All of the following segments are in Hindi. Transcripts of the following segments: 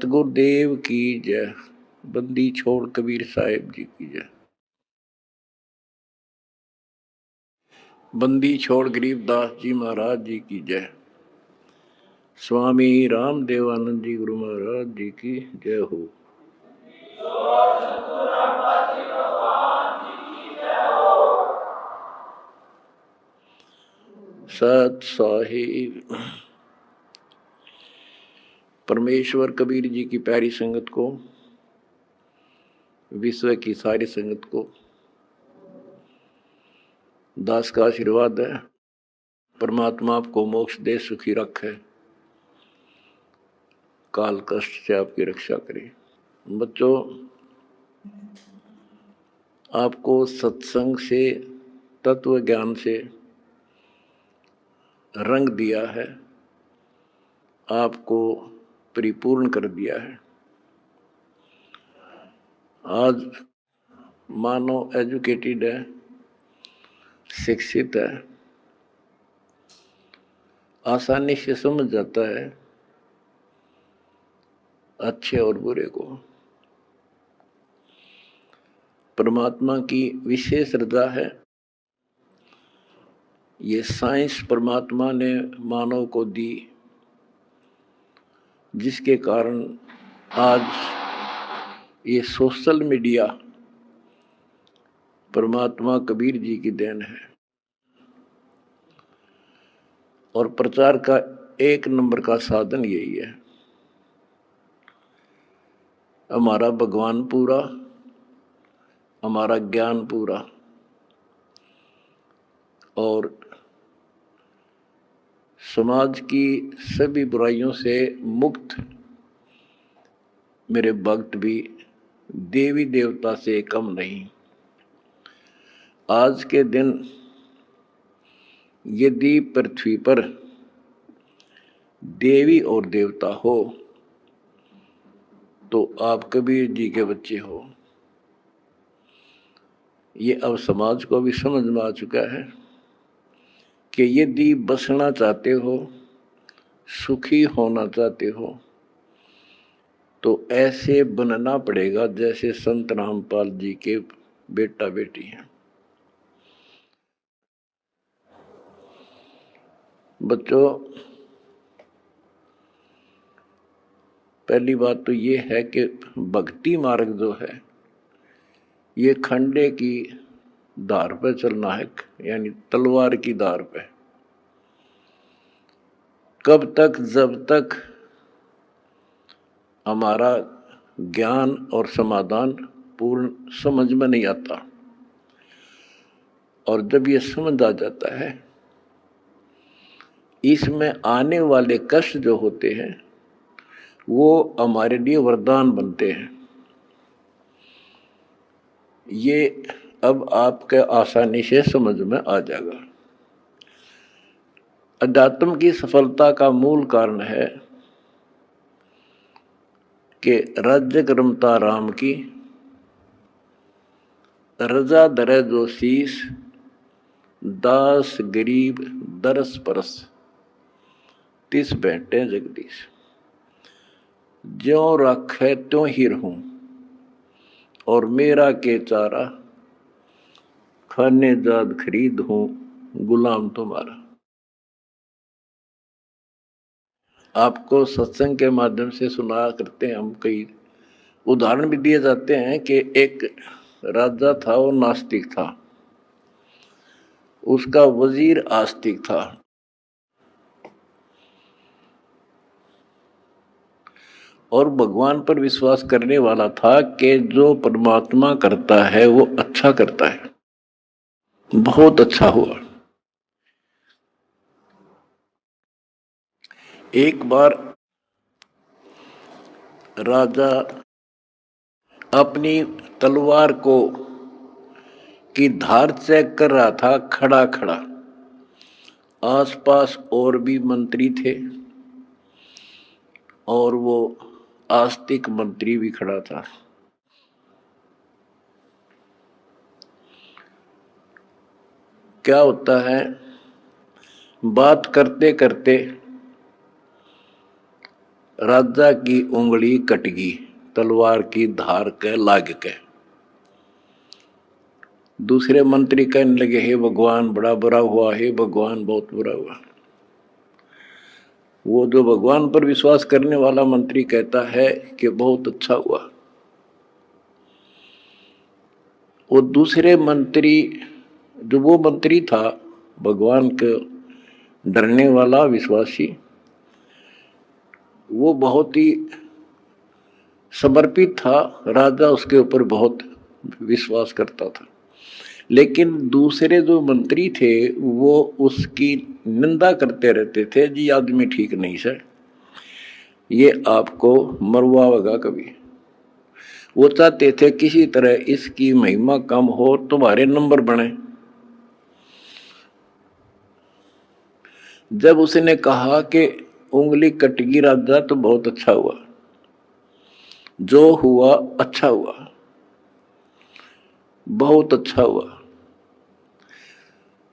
गुरुदेव की जय। बंदी छोड़ कबीर साहिब जी की जय। बंदी छोड़ गरीबदास जी महाराज जी की जय। स्वामी रामदेवानंद जी गुरु महाराज जी की जय हो। सत साहिब परमेश्वर कबीर जी की प्यारी संगत को, विश्व की सारी संगत को दास का आशीर्वाद है। परमात्मा आपको मोक्ष दे, सुखी रखे, काल कष्ट से आपकी रक्षा करे। बच्चों, आपको सत्संग से, तत्व ज्ञान से रंग दिया है, आपको परिपूर्ण कर दिया है। आज मानव एजुकेटेड है, शिक्षित है, आसानी से समझ जाता है अच्छे और बुरे को। परमात्मा की विशेष रजा है। ये साइंस परमात्मा ने मानव को दी, जिसके कारण आज ये सोशल मीडिया परमात्मा कबीर जी की देन है। और प्रचार का एक नंबर का साधन यही है। हमारा भगवान पूरा, हमारा ज्ञान पूरा और समाज की सभी बुराइयों से मुक्त मेरे भक्त भी देवी देवता से कम नहीं। आज के दिन यदि पृथ्वी पर देवी और देवता हो तो आप कबीर जी के बच्चे हो। ये अब समाज को भी समझ में आ चुका है कि यदि बसना चाहते हो, सुखी होना चाहते हो, तो ऐसे बनना पड़ेगा जैसे संत रामपाल जी के बेटा बेटी हैं। बच्चों, पहली बात तो ये है कि भक्ति मार्ग जो है ये खंडे की धार पर चलना है, यानी तलवार की धार पे। कब तक? जब तक हमारा ज्ञान और समाधान पूर्ण समझ में नहीं आता। और जब ये समझ आ जाता है, इसमें आने वाले कष्ट जो होते हैं वो हमारे लिए वरदान बनते हैं। ये अब आपके आसानी से समझ में आ जाएगा। अध्यात्म की सफलता का मूल कारण है कि राज्य क्रमता राम की, रजा दरे जो शीस, दास गरीब दरस परस, तिस बैठे जगदीश। ज्यों रखे त्यों ही रहूं, और मेरा के चारा, खाने जाद खरीद हूं, गुलाम तुम्हारा। आपको सत्संग के माध्यम से सुना करते हैं हम, कई उदाहरण भी दिए जाते हैं कि एक राजा था, वो नास्तिक था, उसका वजीर आस्तिक था। और भगवान पर विश्वास करने वाला था कि जो परमात्मा करता है वो अच्छा करता है। बहुत अच्छा हुआ। एक बार राजा अपनी तलवार को की धार चेक कर रहा था, खड़ा खड़ा। आसपास और भी मंत्री थे और वो आस्तिक मंत्री भी खड़ा था। क्या होता है, बात करते करते राजा की उंगली कटगी तलवार की धार के लाग के। दूसरे मंत्री कहने लगे, हे भगवान बड़ा बुरा हुआ, हे भगवान बहुत बुरा हुआ। वो जो भगवान पर विश्वास करने वाला मंत्री कहता है कि बहुत अच्छा हुआ। वो दूसरे मंत्री, जो वो मंत्री था भगवान के डरने वाला विश्वासी, वो बहुत ही समर्पित था, राजा उसके ऊपर बहुत विश्वास करता था। लेकिन दूसरे जो मंत्री थे वो उसकी निंदा करते रहते थे, जी आदमी ठीक नहीं सर, ये आपको मरवाएगा कभी। वो चाहते थे किसी तरह इसकी महिमा कम हो, तुम्हारे नंबर बने। जब उसने कहा कि उंगली कटगी राजा तो बहुत अच्छा हुआ, जो हुआ अच्छा हुआ, बहुत अच्छा हुआ।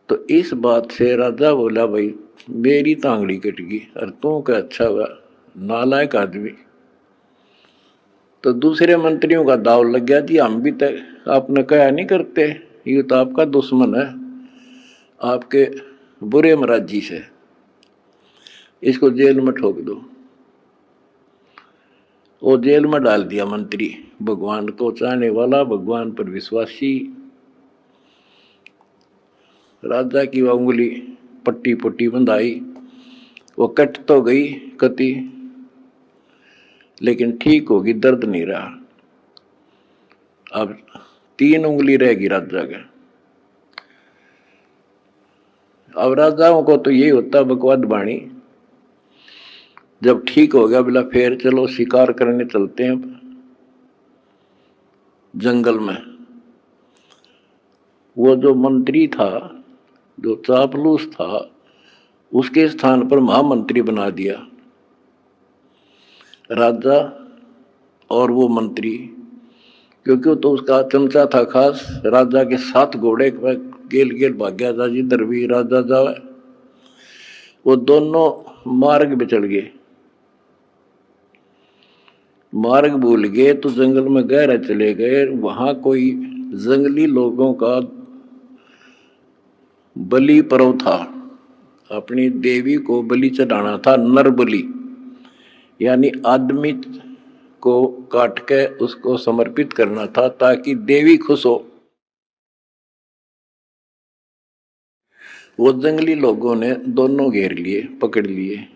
तो इस बात से राजा बोला, भाई मेरी तांगड़ी कट गई और तू क्या अच्छा हुआ, नालायक आदमी। तो दूसरे मंत्रियों का दाव लग गया, जी हम भी तो आपने कहा नहीं करते, ये तो आपका दुश्मन है, आपके बुरे मराजी से, इसको जेल में ठोक दो। वो जेल में डाल दिया मंत्री, भगवान को चाहने वाला, भगवान पर विश्वासी। राजा की उंगली पट्टी पट्टी बंधाई, वो कट तो गई कति, लेकिन ठीक होगी, दर्द नहीं रहा। अब 3 उंगली रहेगी राजा के। अब राजाओं को तो यही होता बकवाद बाणी, जब ठीक हो गया बोला फिर चलो शिकार करने चलते हैं जंगल में। वो जो मंत्री था, जो चापलूस था, उसके स्थान पर महामंत्री बना दिया राजा और वो मंत्री, क्योंकि तो उसका चमचा था खास। राजा के 7 घोड़े गेल गेल भाग्या था, जिधर भी राजा जावे। वो दोनों मार्ग पे चढ़ गए, मार्ग भूल गए तो जंगल में गहरा चले गए। वहां कोई जंगली लोगों का बलि पर्व था, अपनी देवी को बलि चढ़ाना था, नर बलि, यानी आदमी को काट के उसको समर्पित करना था ताकि देवी खुश हो। वो जंगली लोगों ने दोनों घेर लिए, पकड़ लिए,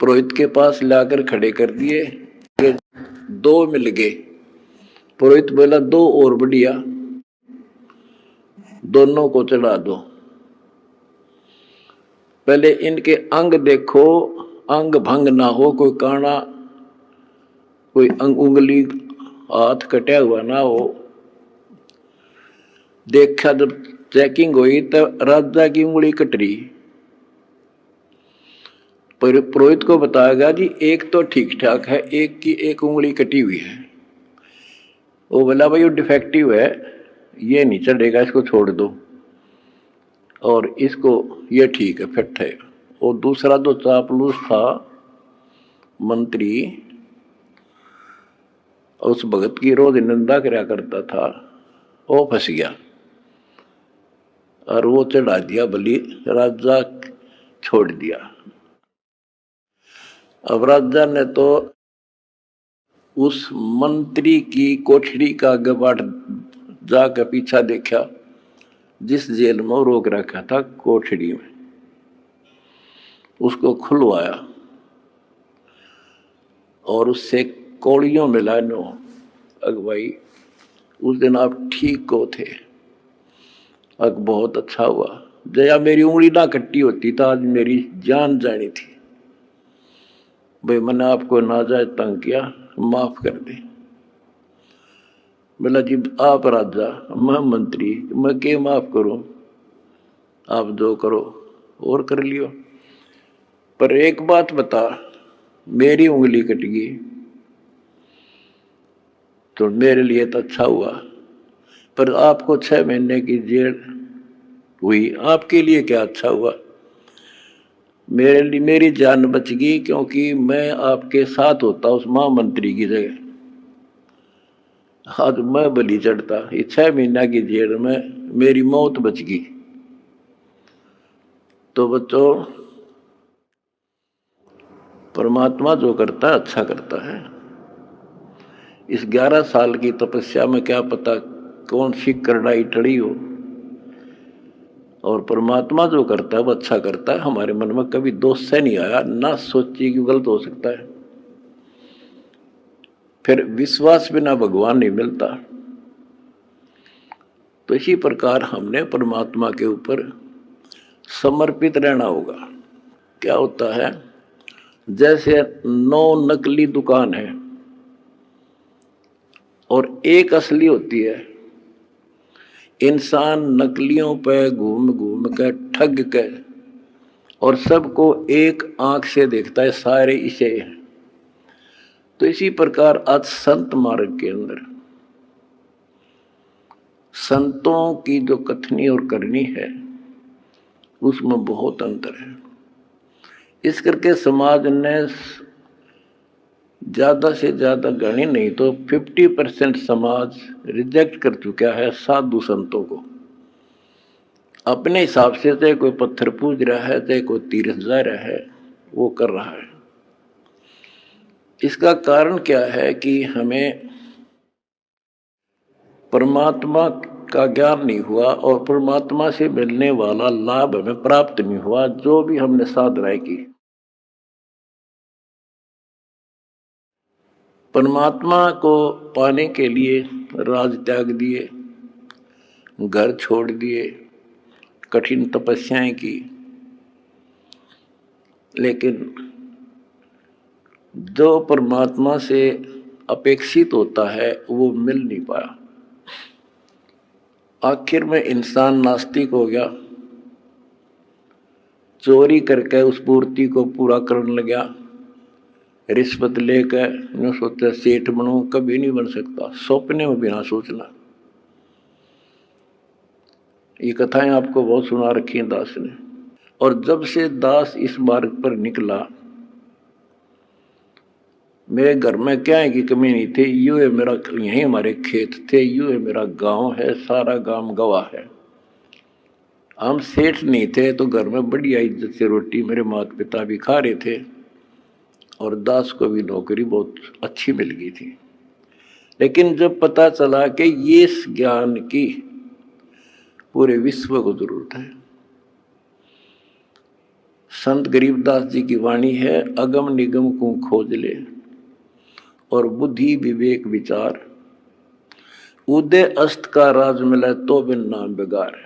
पुरोहित के पास लाकर खड़े कर दिए। 2 मिल गए। पुरोहित बोला 2 और बढ़िया, दोनों को चढ़ा दो। पहले इनके अंग देखो, अंग भंग ना हो, कोई काना, कोई उंगली हाथ कटा हुआ ना हो। देखा जब चेकिंग हुई तो राजा की उंगली कट रही। पुरोहित को बताया गया जी एक तो ठीक ठाक है, एक की एक उंगली कटी हुई है। वो बोला भाई वो डिफेक्टिव है, ये नहीं चढ़ेगा, इसको छोड़ दो, और इसको ये ठीक है, फिट है। और दूसरा जो चापलूस था मंत्री, उस भगत की रोज निंदा कराया करता था, वो फंस गया और वो चढ़ा दिया बलि, राजा छोड़ दिया। अब राजा ने तो उस मंत्री की कोठरी का गबाट जाकर पीछा देखा, जिस जेल में रोक रखा था कोठरी में, उसको खुलवाया और उससे कौड़ियों मिलानो, अगवाई उस दिन आप ठीक को थे, अग बहुत अच्छा हुआ, जया मेरी उंगली ना कट्टी होती तो आज मेरी जान जानी थी। भाई मैंने आपको नाजायज तंग किया, माफ कर दे। बोला जी आप राजा, मैं मंत्री, मैं के माफ करूं, आप जो करो और कर लियो, पर एक बात बता, मेरी उंगली कट गई तो मेरे लिए तो अच्छा हुआ, पर आपको 6 महीने की जेल हुई, आपके लिए क्या अच्छा हुआ? मेरे लिए मेरी जान बच गई, क्योंकि मैं आपके साथ होता उस महामंत्री की जगह, आज मैं बलि चढ़ता। ये 6 महीना की जेल में मेरी मौत बच गई। तो बच्चों, परमात्मा जो करता है अच्छा करता है। इस 11 साल की तपस्या में क्या पता कौन सी करड़ाई टड़ी हो, और परमात्मा जो करता है वो अच्छा करता है। हमारे मन में कभी दोष से नहीं आया, ना सोचिए कि गलत हो सकता है। फिर विश्वास बिना भगवान नहीं मिलता। तो इसी प्रकार हमने परमात्मा के ऊपर समर्पित रहना होगा। क्या होता है, जैसे 9 नकली दुकान है और एक असली होती है। इंसान नकलियों पे घूम घूम कर ठग कर और सबको एक आंख से देखता है, सारे इसे हैं। तो इसी प्रकार आज संत मार्ग के अंदर संतों की जो कथनी और करनी है उसमें बहुत अंतर है। इस करके समाज ने ज्यादा से ज्यादा गणी नहीं तो 50% समाज रिजेक्ट कर चुका है साधु संतों को। अपने हिसाब से चाहे कोई पत्थर पूज रहा है, चाहे कोई तीर्थ जा रहा है, वो कर रहा है। इसका कारण क्या है कि हमें परमात्मा का ज्ञान नहीं हुआ और परमात्मा से मिलने वाला लाभ हमें प्राप्त नहीं हुआ, जो भी हमने साधनाएं की। परमात्मा को पाने के लिए राज त्याग दिए, घर छोड़ दिए, कठिन तपस्याएं की, लेकिन जो परमात्मा से अपेक्षित होता है वो मिल नहीं पाया। आखिर में इंसान नास्तिक हो गया, चोरी करके उस पूर्ति को पूरा करने लगा। रिश्वत लेकर न सोचा सेठ बनूं, कभी नहीं बन सकता, सपने में भी ना सोचना। ये कथाएं आपको बहुत सुना रखी हैं दास ने। और जब से दास इस मार्ग पर निकला, मेरे घर में क्या है कि कमी नहीं थी। यूं है मेरा, यहीं हमारे खेत थे, यूं है मेरा गांव है, सारा गांव गवाह है। हम सेठ नहीं थे तो घर में बढ़िया इज्जत से रोटी मेरे माता पिता भी खा रहे थे और दास को भी नौकरी बहुत अच्छी मिल गई थी। लेकिन जब पता चला कि ये इस ज्ञान की पूरे विश्व को जरूरत है। संत गरीबदास जी की वाणी है, अगम निगम को खोज ले और बुद्धि विवेक विचार, उदय अस्त का राज मिला तो बिन नाम बेगार।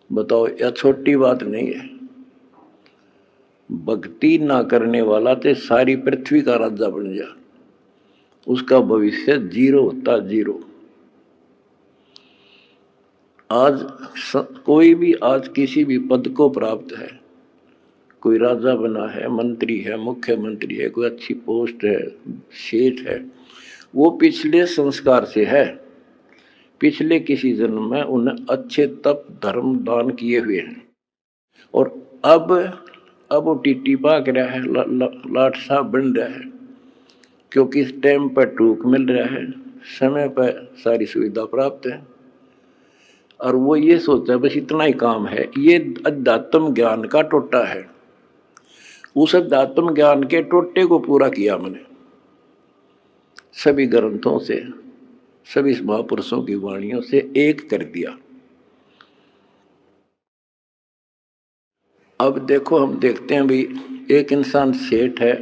बताओ, यह छोटी बात नहीं है। भक्ति ना करने वाला तो सारी पृथ्वी का राजा बन जा, उसका भविष्य जीरो होता, जीरो। आज कोई भी आज किसी भी पद को प्राप्त है, कोई राजा बना है, मंत्री है, मुख्यमंत्री है, कोई अच्छी पोस्ट है, सेठ है, वो पिछले संस्कार से है। पिछले किसी जन्म में उन्हें अच्छे तप धर्म दान किए हुए हैं और अब वो टीटी भाग रहा है, लाट साहब बन रहा है, क्योंकि इस टाइम पर टूक मिल रहा है, समय पर सारी सुविधा प्राप्त है और वो ये सोचता है बस इतना ही काम है। ये अध्यात्म ज्ञान का टोटा है। उस अध्यात्म ज्ञान के टोटे को पूरा किया मैंने सभी ग्रंथों से, सभी महापुरुषों की वाणियों से एक कर दिया। अब देखो, हम देखते हैं भाई, एक इंसान सेठ है,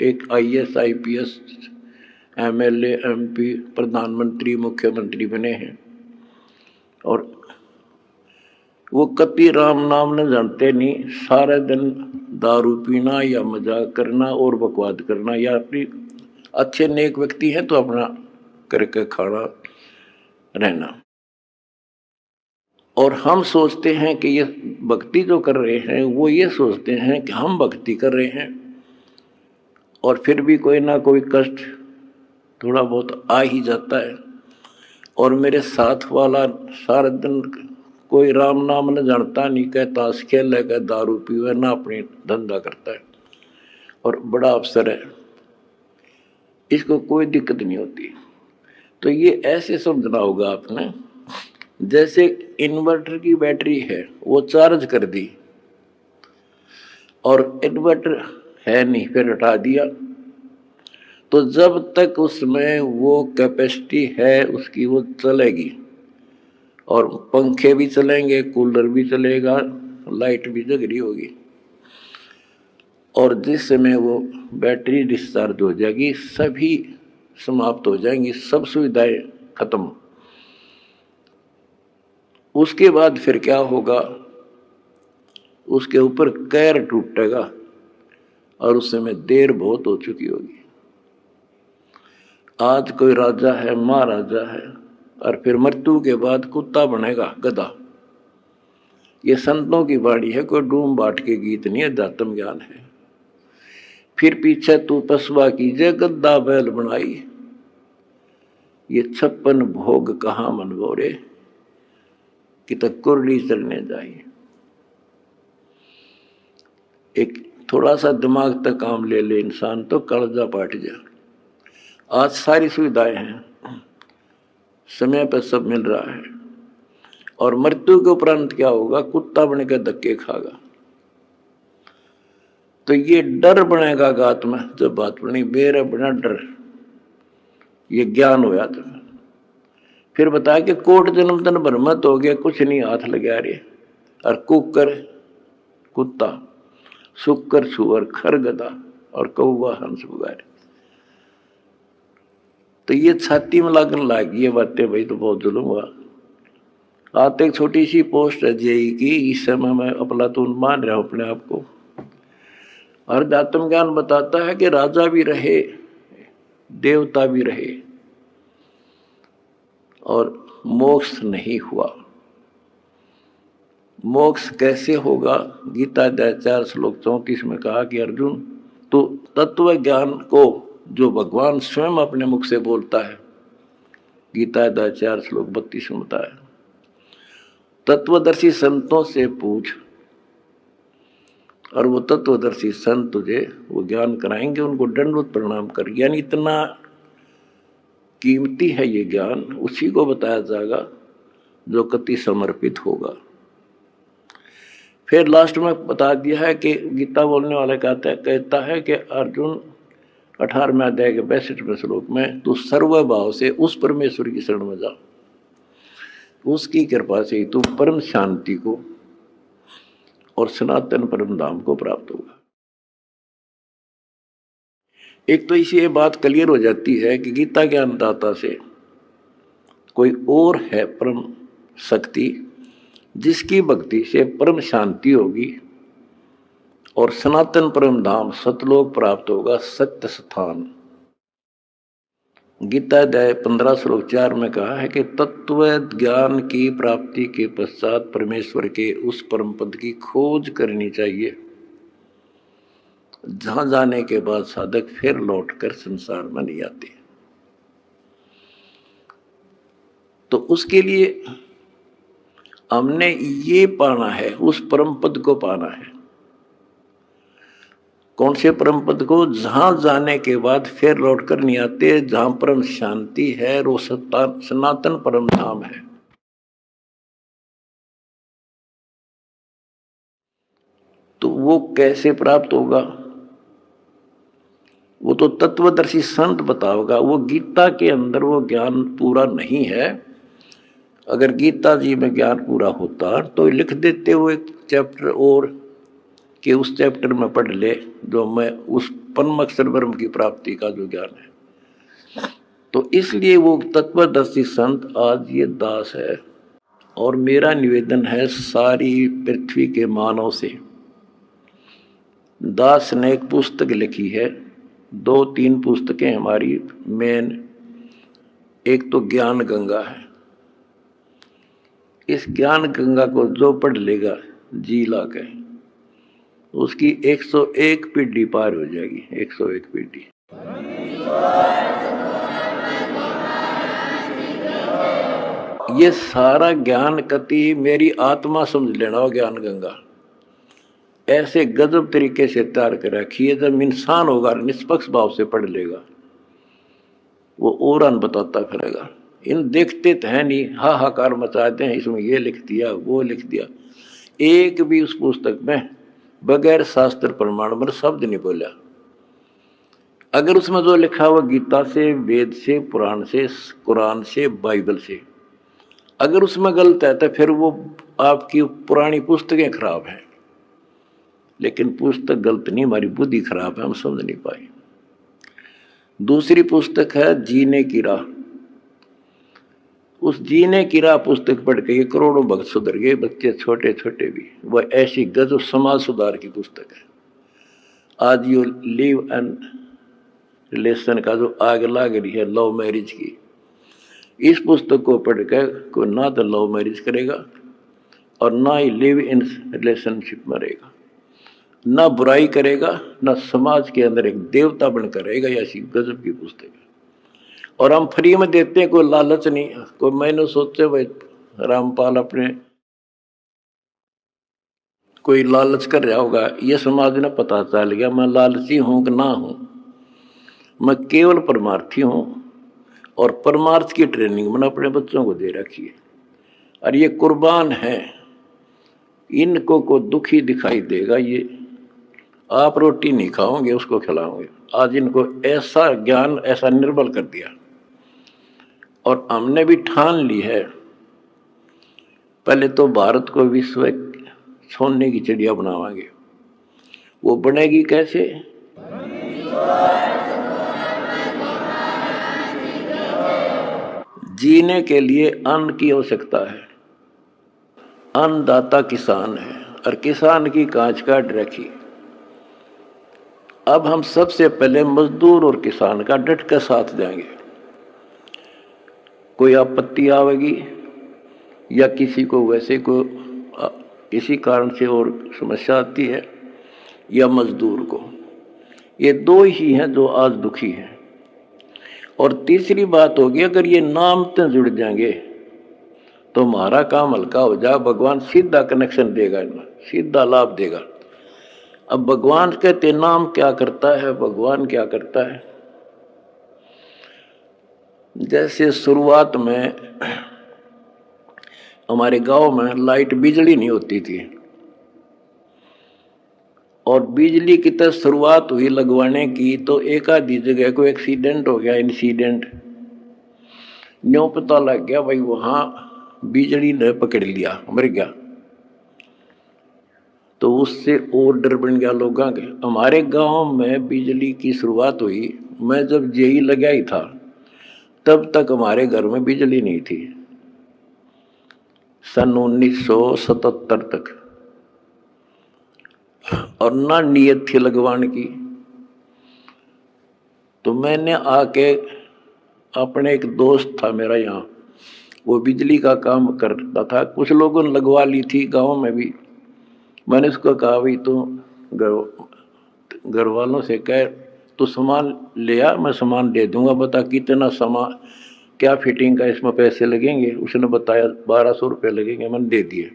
एक IAS IPS MLA MP प्रधानमंत्री मुख्यमंत्री बने हैं और वो कति राम नाम न जानते नहीं, सारे दिन दारू पीना या मजाक करना और बकवाद करना, या अपनी अच्छे नेक व्यक्ति हैं तो अपना करके खाना रहना। और हम सोचते हैं कि ये भक्ति जो कर रहे हैं, वो ये सोचते हैं कि हम भक्ति कर रहे हैं और फिर भी कोई ना कोई कष्ट थोड़ा बहुत आ ही जाता है। और मेरे साथ वाला सारा दिन कोई राम नाम न जानता, नहीं कहता खेल है, दारू पीवे ना अपनी धंधा करता है और बड़ा अफसर है, इसको कोई दिक्कत नहीं होती। तो ये ऐसे समझना होगा आपने, जैसे इन्वर्टर की बैटरी है, वो चार्ज कर दी और इन्वर्टर है नहीं, फिर हटा दिया, तो जब तक उसमें वो कैपेसिटी है उसकी, वो चलेगी और पंखे भी चलेंगे, कूलर भी चलेगा, लाइट भी जग रही होगी। और जिस समय वो बैटरी डिस्चार्ज हो जाएगी, सभी समाप्त हो जाएंगी, सब सुविधाएं खत्म। उसके बाद फिर क्या होगा, उसके ऊपर कैर टूटेगा और उस समय देर बहुत हो चुकी होगी। आज कोई राजा है, महाराजा है, और फिर मृत्यु के बाद कुत्ता बनेगा, गधा। ये संतों की वाणी है, कोई डूम बाट के गीत नहीं है, अध्यात्म ज्ञान है। फिर पीछे तू पसवा कीजे, गद्दा बैल बनाई, ये 56 भोग कहाँ मन बोरे, कि तक कुरली चलने जाई। एक थोड़ा सा दिमाग तक काम ले ले इंसान तो कलजा पाट जा। आज सारी सुविधाएं हैं, समय पर सब मिल रहा है, और मृत्यु के उपरांत क्या होगा, कुत्ता बन के धक्के खागा। तो ये डर बनेगा गात में, जब बात बनी मेरा बना डर, ये ज्ञान होया। तो फिर बताया कि कोट जन्म तन भ्रमत हो गया, कुछ नहीं हाथ लगा रहे, और कुकर कुत्ता, शुक्र सुअर खर गधा और कौवा हंस बुगारे। तो ये छाती में लगने लगी ये बातें, भाई तो बहुत जुल्म हुआ। आते एक छोटी सी पोस्ट है जेई की, इस समय मैं अफलातून मान रहा हूं अपने आप को। और अध्यात्म ज्ञान बताता है कि राजा भी रहे, देवता भी रहे, और मोक्ष नहीं हुआ। मोक्ष कैसे होगा, गीता अध्याय 4 श्लोक 34 में कहा कि अर्जुन, तो तत्व ज्ञान को जो भगवान स्वयं अपने मुख से बोलता है, गीता अध्याय 4 श्लोक 32 में बताया, तत्वदर्शी संतों से पूछ और वो तत्वदर्शी संत तुझे वो ज्ञान कराएंगे, उनको दंडवत प्रणाम कर। यानी इतना कीमती है ये ज्ञान, उसी को बताया जाएगा जो कति समर्पित होगा। फिर लास्ट में बता दिया है कि गीता बोलने वाले कहता है कि अर्जुन 18वें अध्याय के 62वें श्लोक में, तू सर्वभाव से उस परमेश्वर की शरण में जा, उसकी कृपा से ही तू परम शांति को और सनातन परम धाम को प्राप्त होगा। एक तो इसी ये बात क्लियर हो जाती है कि गीता ज्ञानदाता से कोई और है परम शक्ति, जिसकी भक्ति से परम शांति होगी और सनातन परम धाम सतलोक प्राप्त होगा, सत्य स्थान। गीता अध्याय 15 श्लोक 4 में कहा है कि तत्व ज्ञान की प्राप्ति के पश्चात परमेश्वर के उस परम पद की खोज करनी चाहिए, जहां जाने के बाद साधक फिर लौटकर संसार में नहीं आते। तो उसके लिए हमने ये पाना है, उस परम पद को पाना है। कौन से परम पद को, जहां जाने के बाद फिर लौटकर नहीं आते, जहां परम शांति है, वो सनातन परम धाम है। तो वो कैसे प्राप्त होगा, वो तो तत्वदर्शी संत बताओगा। वो गीता के अंदर वो ज्ञान पूरा नहीं है। अगर गीता जी में ज्ञान पूरा होता तो लिख देते वो एक चैप्टर और, कि उस चैप्टर में पढ़ ले जो मैं उस परम अक्षर ब्रह्म की प्राप्ति का जो ज्ञान है। तो इसलिए वो तत्वदर्शी संत आज ये दास है। और मेरा निवेदन है सारी पृथ्वी के मानव से, दास ने एक पुस्तक लिखी है, 2-3 पुस्तकें हमारी मेन, एक तो ज्ञान गंगा है। इस ज्ञान गंगा को जो पढ़ लेगा जी ला के, उसकी 101 पीढ़ी पार हो जाएगी, 101 पीढ़ी। ये सारा ज्ञान कति मेरी आत्मा समझ लेना हो ज्ञान गंगा ऐसे गजब तरीके से तैयार कर रखी है। जब इंसान होगा निष्पक्ष भाव से पढ़ लेगा वो और बताता फिरेगा। इन देखते तो है नहीं, हाहाकार मचाते हैं, इसमें ये लिख दिया वो लिख दिया। एक भी उस पुस्तक में बगैर शास्त्र प्रमाण पर शब्द नहीं बोला। अगर उसमें जो लिखा हुआ गीता से, वेद से, पुराण से, कुरान से, बाइबल से, अगर उसमें गलत है तो फिर वो आपकी पुरानी पुस्तकें खराब हैं। लेकिन पुस्तक गलत नहीं, हमारी बुद्धि खराब है, हम समझ नहीं पाए। दूसरी पुस्तक है जीने की राह। उस जीने की राह पुस्तक पढ़ के करोड़ों भक्त सुधर गए, बच्चे छोटे छोटे भी। वह ऐसी गजब समाज सुधार की पुस्तक है। आज यो लिव एंड रिलेशन का जो आग लाग रही है लव मैरिज की, इस पुस्तक को पढ़ कर कोई ना तो लव मैरिज करेगा और ना ही लिव इन रिलेशनशिप में रहेगा, ना बुराई करेगा, ना समाज के अंदर एक देवता बनकर रहेगा। ऐसी गजब की पुस्तक है और हम फ्री में देते हैं, कोई लालच नहीं। कोई मैंने सोचे भाई रामपाल अपने कोई लालच कर रहा होगा, ये समाज ने पता चल गया मैं लालची हूं कि ना हूं। मैं केवल परमार्थी हूं और परमार्थ की ट्रेनिंग मैंने अपने बच्चों को दे रखी है। और ये कुर्बान है, इनको को दुखी दिखाई देगा, ये आप रोटी नहीं खाओगे उसको खिलाओगे। आज इनको ऐसा ज्ञान ऐसा निर्बल कर दिया और हमने भी ठान ली है पहले तो भारत को विश्व सोने की चिड़िया बनावांगे। वो बनेगी कैसे? जीने के लिए अन्न की आवश्यकता है। अन्नदाता किसान है और किसान की कांच काट रखी। अब हम सबसे पहले मजदूर और किसान का डट कर साथ देंगे। कोई आपत्ति आवेगी या किसी को वैसे को किसी कारण से और समस्या आती है या मजदूर को, ये दो ही हैं जो आज दुखी हैं। और तीसरी बात होगी अगर ये नाम से जुड़ जाएंगे तो हमारा काम हल्का हो जाए। भगवान सीधा कनेक्शन देगा, इनमें सीधा लाभ देगा। अब भगवान कहते नाम क्या करता है, भगवान क्या करता है। जैसे शुरुआत में हमारे गांव में लाइट बिजली नहीं होती थी और बिजली की तरह शुरुआत हुई लगवाने की तो एक आधी जगह को एक्सीडेंट हो गया, इंसिडेंट न्यों पता लग गया भाई वहां बिजली ने पकड़ लिया, मर गया। तो उससे और डर बन गया लोगों के। हमारे गांव में बिजली की शुरुआत हुई, मैं जब जेई लगा ही था तब तक हमारे घर में बिजली नहीं थी, सन 1977 तक। और ना नियत थी लगवाने की। तो मैंने आके अपने एक दोस्त था मेरा यहाँ, वो बिजली का काम करता था, कुछ लोगों ने लगवा ली थी गांव में भी। मैंने उसको कहा भाई तो घर वालों से कह तो सामान ले आ, मैं सामान दे दूंगा, बता कितना सामान क्या फिटिंग का इसमें पैसे लगेंगे। उसने बताया 1200 रुपये लगेंगे, मैंने दे दिए।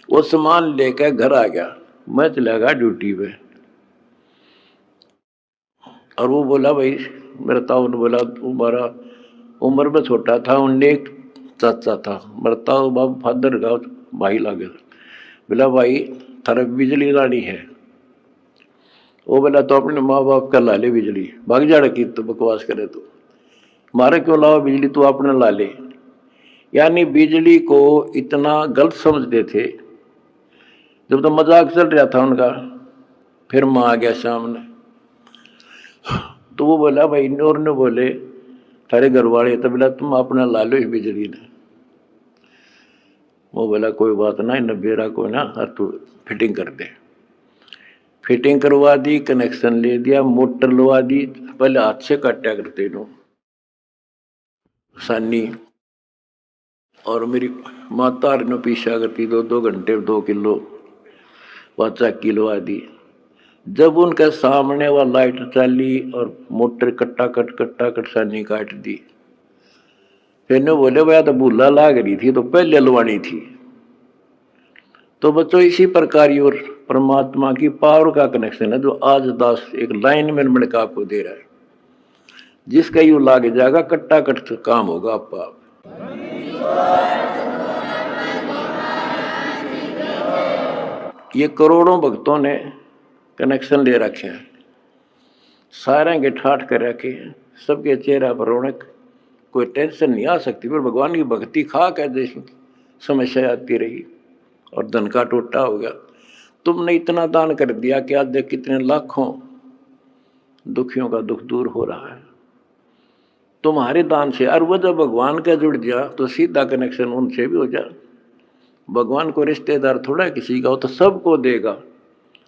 वो सामान लेकर घर आ गया, मैं चला गया ड्यूटी पे। और वो बोला भाई मेरा ताऊ ने बोला तुम्हारा उम्र में छोटा था, उनने एक चाचा था मेरा ताऊ बाबू फादर का भाई लागे, बोला भाई थारा बिजली लानी है। वो बोला तो अपने माँ बाप का ला ले बिजली, भाग जाड़ा की तो बकवास करे तो मारे क्यों लाओ बिजली, तू अपने ला ले। यानी बिजली को इतना गलत समझते थे। जब तो मजाक चल रहा था उनका, फिर माँ आ गया सामने तो वो बोला भाई और ने बोले थारे घर वाले, तो बोला तुम अपना ला लो इस बिजली ने। वो बोला कोई बात ना, न बेरा कोई ना, तू फिटिंग कर दे। फिटिंग करवा दी, कनेक्शन ले दिया, मोटर लगा दी। पहले हाथ से काटा करते नो सानी, और मेरी माता ने पीछा करती 2-2 घंटे 2 किलो 5 किलो आदि। जब उनके सामने वह लाइट चली और मोटर कट्टा कट सानी काट दी, फिर ने बोले भैया तो भूला लाग रही थी तो पहले लवानी थी। तो बच्चों इसी प्रकार और परमात्मा की पावर का कनेक्शन है जो आज दास एक लाइन में मिल के आपको दे रहा है। जिसका यू लाग जाएगा कट्टा कट काम होगा आपका। ये करोड़ों भक्तों ने कनेक्शन ले रखे हैं, सारे के ठाठ कर रखे हैं, सबके चेहरा पर रौनक, कोई टेंशन नहीं आ सकती। पर भगवान की भक्ति खा के जैसी समस्या आती रही और धन का टोटा हो गया। तुमने इतना दान कर दिया कि आज देख कितने लाखों दुखियों का दुख दूर हो रहा है तुम्हारे दान से। और वो जब भगवान का जुड़ गया तो सीधा कनेक्शन उनसे भी हो जाए। भगवान को रिश्तेदार थोड़ा किसी का हो, तो सबको देगा,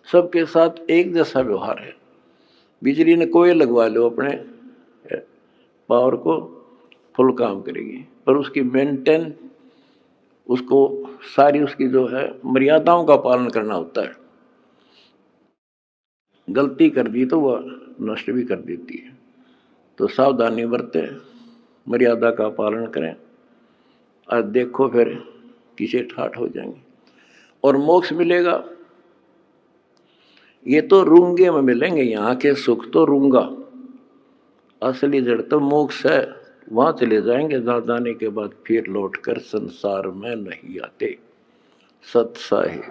सबके साथ एक जैसा व्यवहार है। बिजली ने कोई लगवा लो अपने पावर को फुल काम करेगी, पर उसकी मेंटेन, उसको सारी उसकी जो है मर्यादाओं का पालन करना होता है। गलती कर दी तो वह नष्ट भी कर देती है। तो सावधानी बरतें, मर्यादा का पालन करें, और देखो फिर किसे ठाठ हो जाएंगे और मोक्ष मिलेगा। ये तो रूंगे में मिलेंगे, यहाँ के सुख तो रूंगा, असली जड़ तो मोक्ष है। वहां चले जाएंगे जहां जाने के बाद फिर लौटकर संसार में नहीं आते। सत साहिब।